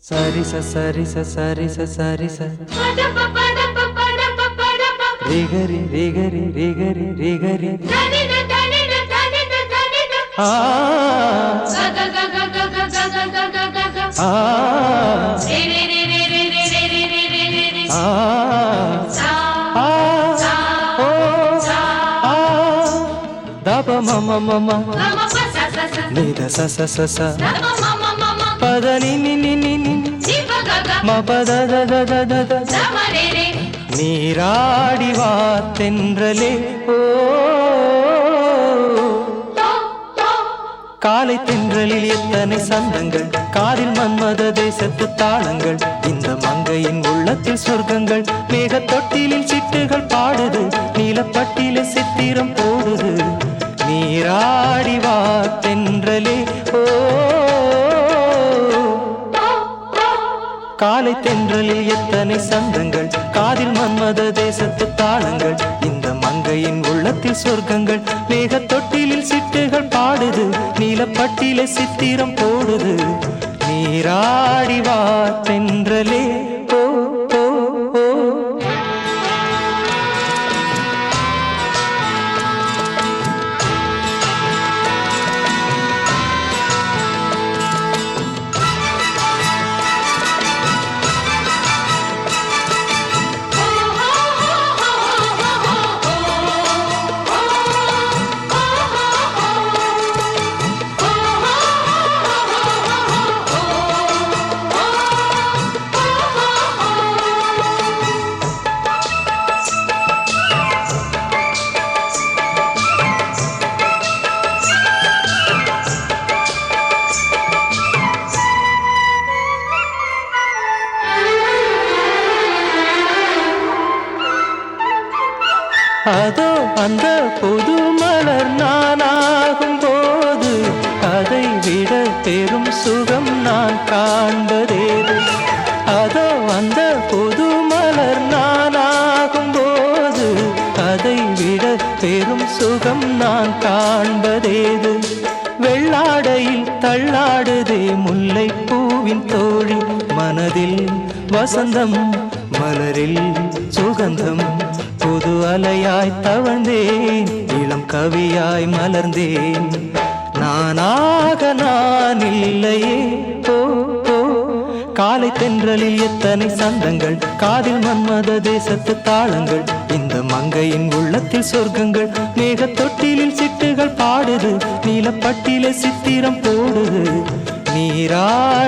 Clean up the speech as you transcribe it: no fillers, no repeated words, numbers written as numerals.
Sari sa sari sa sari sa sari sa Rigari rigari rigari rigari ah da pa mama mama ni da sa sa sa sa pa da ni ni ni ni ni ma pa da da da da da da நீராடி வா தென்றலே ஓ காலை தென்றலில் எத்தனை சந்தங்கள் காதில் மன்மத தேசத்து தாளங்கள் இந்த மங்கையின் உள்ளத்தில் சொர்க்கங்கள் மேக தொட்டிலில் சிட்டுகள் பாடுது நீலப்பட்டில சித்திரம் போடுது நீராடி வா தென்றலே ஓ காலை தென்றலில் எத்தனை சந்தங்கள் காதில் மன்மத தேசத்து தாளங்கள் இந்த மங்கையின் உள்ளத்தில் சொர்க்கங்கள் மேக தொட்டிலில் சிட்டுகள் பாடுது நீலப்பட்டில சித்திரம் போடுது நீராடி வா தென்றலே ஓ ஓ ஓ அதோ அந்த புது மலர் நானாகும் போது அதை விட பெரும் சுகம் நான் காண்பதேது அதோ அந்த புது மலர் நானாகும் போது அதை விட பெரும் சுகம் நான் காண்பதேது வெள்ளாடையில் தள்ளாடுதே முல்லை பூவின் தோழி மனதில் வசந்தம் மலரில் சுகந்தம் புது அலையாய் தவழ்ந்தேன் இளம் கவியாய் மலர்ந்தேன் நானாக நான் இல்லையே ஓ ஓ காலை தென்றலில் எத்தனை சந்தங்கள் காதில் மன்மத தேசத்து தாளங்கள் இந்த மங்கையின் உள்ளத்தில் சொர்க்கங்கள் மேக தொட்டிலில் சிட்டுகள் பாடுது நீலப்பட்டில சித்திரம் போடுது நீராடி